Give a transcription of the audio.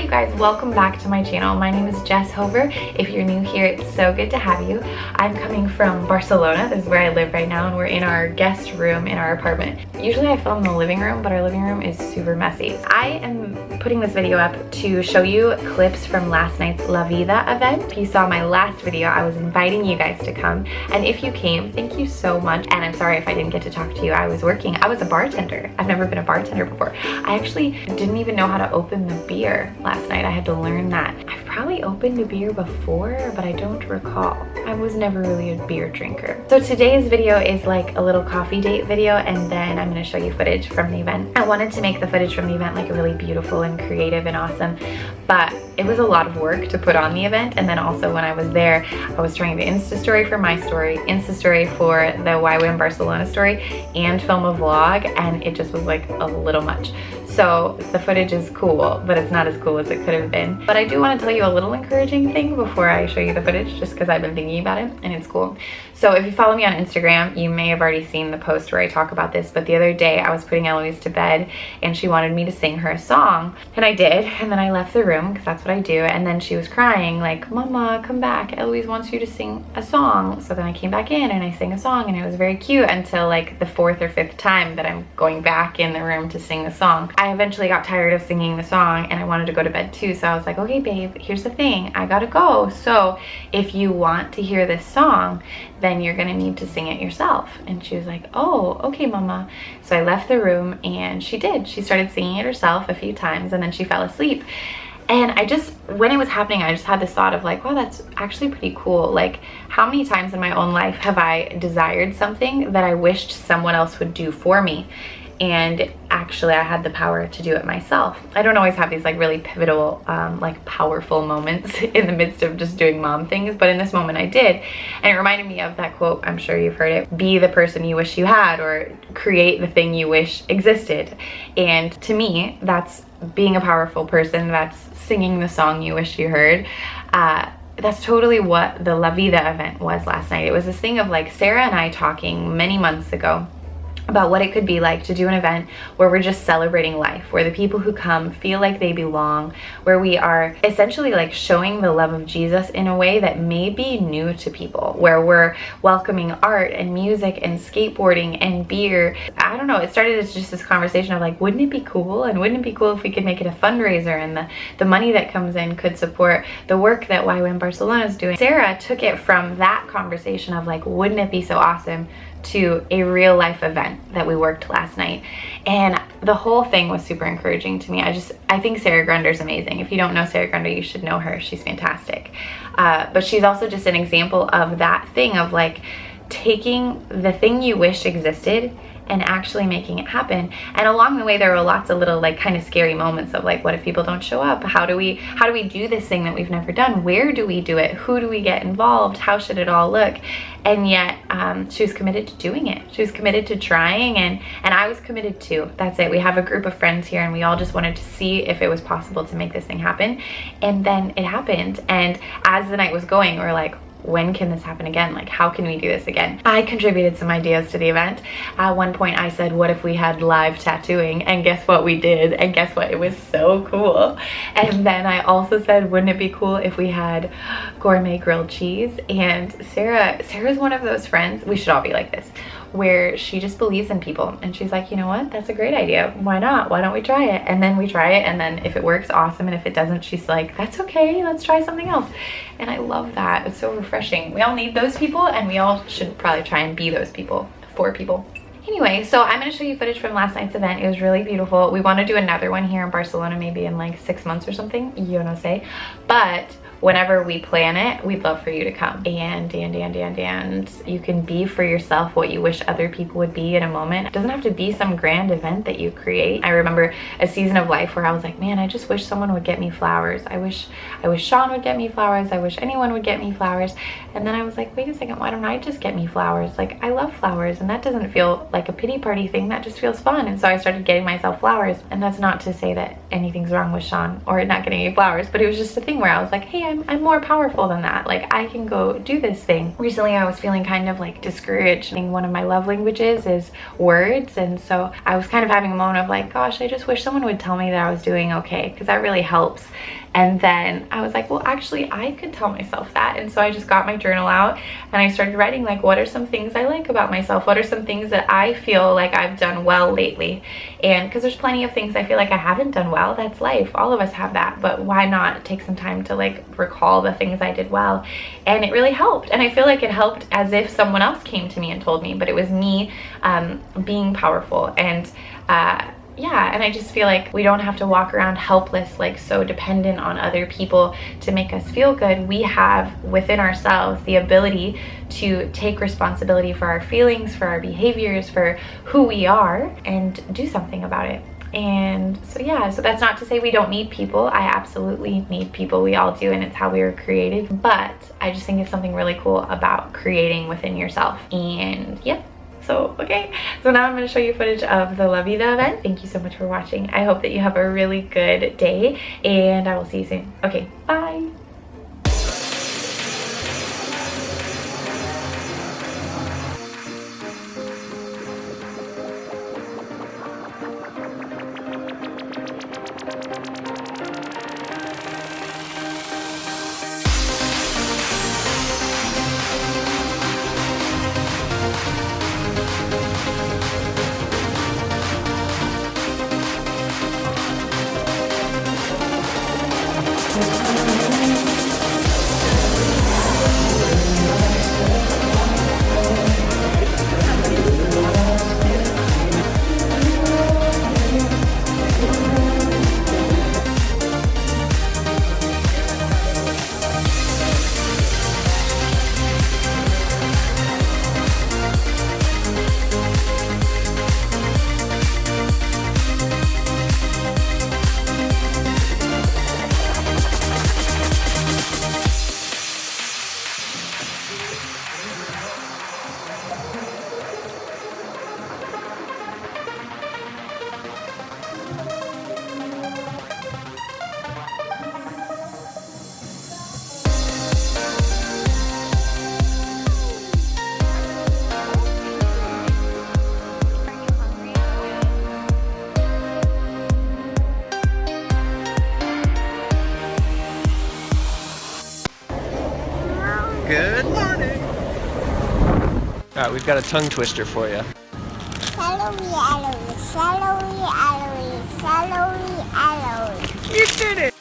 guys, welcome back to my channel. My name is ShaunHover. If you're new here, it's so good to have you. I'm coming from Barcelona. This is where I live right now, and we're in our guest room in our apartment. Usually I film in the living room, but our living room is super messy. I am putting this video up to show you clips from last night's La Vida event. If you saw my last video, I was inviting you guys to come, and if you came, thank you so much. And I'm sorry if I didn't get to talk to you. I was a bartender. I've never been a bartender before. I actually didn't even know how to open the beer last night. I had to learn that. I've probably opened a beer before, but I don't recall. I was never really a beer drinker. So today's video is like a little coffee date video, and then I'm gonna show you footage from the event. I wanted to make the footage from the event like really beautiful and creative and awesome, but it was a lot of work to put on the event. And then also when I was there, I was trying to Insta story for my story, Insta story for the Why We're in Barcelona story, and film a vlog, and it just was like a little much. So the footage is cool, but it's not as cool as it could have been. But I do want to tell you a little encouraging thing before I show you the footage, just because I've been thinking about it and it's cool. So if you follow me on Instagram, you may have already seen the post where I talk about this, but the other day I was putting Eloise to bed and she wanted me to sing her a song, and I did, and then I left the room because that's what I do, and then she was crying like, "Mama, come back, Eloise wants you to sing a song." So then I came back in and I sang a song, and it was very cute until like the 4th or 5th time that I'm going back in the room to sing the song. I eventually got tired of singing the song and I wanted to go to bed too, so I was like, okay babe, here's the thing, I gotta go. So if you want to hear this song, then you're gonna need to sing it yourself. And she was like, oh, okay mama. So I left the room and she did. She started singing it herself a few times and then she fell asleep. And when it was happening, I just had this thought of like, wow, that's actually pretty cool. Like, how many times in my own life have I desired something that I wished someone else would do for me? And actually I had the power to do it myself. I don't always have these like really pivotal, like powerful moments in the midst of just doing mom things, but in this moment I did. And it reminded me of that quote, I'm sure you've heard it, be the person you wish you had, or create the thing you wish existed. And to me, that's being a powerful person, that's singing the song you wish you heard. That's totally what the La Vida event was last night. It was this thing of like Sarah and I talking many months ago about what it could be like to do an event where we're just celebrating life, where the people who come feel like they belong, where we are essentially like showing the love of Jesus in a way that may be new to people, where we're welcoming art and music and skateboarding and beer. I don't know, it started as just this conversation of like, wouldn't it be cool? And wouldn't it be cool if we could make it a fundraiser and the money that comes in could support the work that Why We're in Barcelona is doing? Sarah took it from that conversation of like, wouldn't it be so awesome, to a real life event that we worked last night. And the whole thing was super encouraging to me. I think Sarah Grunder's amazing. If you don't know Sarah Grunder, you should know her. She's fantastic. But she's also just an example of that thing of like taking the thing you wish existed and actually making it happen. And along the way there were lots of little like kind of scary moments of like, what if people don't show up? How do we do this thing that we've never done? Where do we do it? Who do we get involved? How should it all look? And yet she was committed to doing it. She was committed to trying, and I was committed too. That's it. We have a group of friends here and we all just wanted to see if it was possible to make this thing happen. And then it happened. And as the night was going, we were like, when can this happen again? Like, how can we do this again? I contributed some ideas to the event. At one point I said, what if we had live tattooing? And guess what we did? And guess what? It was so cool. And then I also said, wouldn't it be cool if we had gourmet grilled cheese? And Sarah's one of those friends, we should all be like this, where she just believes in people, and she's like, you know what, that's a great idea, why not, why don't we try it? And then we try it, and then if it works, awesome, and if it doesn't, she's like, that's okay, let's try something else. And I love that. It's so refreshing. We all need those people, and we all should probably try and be those people for people. Anyway, so I'm going to show you footage from last night's event. It was really beautiful. We want to do another one here in Barcelona maybe in like 6 months or something, you know say, but whenever we plan it, we'd love for you to come. And you can be for yourself what you wish other people would be in a moment. It doesn't have to be some grand event that you create. I remember a season of life where I was like, man, I just wish someone would get me flowers. I wish Shaun would get me flowers. I wish anyone would get me flowers. And then I was like, wait a second, why don't I just get me flowers? Like, I love flowers, and that doesn't feel like a pity party thing. That just feels fun. And so I started getting myself flowers. And that's not to say that anything's wrong with Shaun or not getting me flowers, but it was just a thing where I was like, hey, okay, I'm more powerful than that. Like, I can go do this thing. Recently, I was feeling kind of like discouraged. I think one of my love languages is words. And so I was kind of having a moment of like, gosh, I just wish someone would tell me that I was doing okay, because that really helps. And then I was like, well, actually, I could tell myself that. And so I just got my journal out and I started writing, like, what are some things I like about myself? What are some things that I feel like I've done well lately? And because there's plenty of things I feel like I haven't done well. That's life. All of us have that. But why not take some time to like recall the things I did well? And it really helped. And I feel like it helped as if someone else came to me and told me, but it was me being powerful. And yeah, and I just feel like we don't have to walk around helpless, like so dependent on other people to make us feel good. We have within ourselves the ability to take responsibility for our feelings, for our behaviors, for who we are, and do something about it. And so yeah, so that's not to say we don't need people. I absolutely need people. We all do, and it's how we were created. But I just think it's something really cool about creating within yourself. And yep. So, okay, so now I'm going to show you footage of the La Vida event. Thank you so much for watching. I hope that you have a really good day, and I will see you soon. Okay, bye. Good morning. All right, we've got a tongue twister for you. Celery, celery, celery, celery, celery. You did it!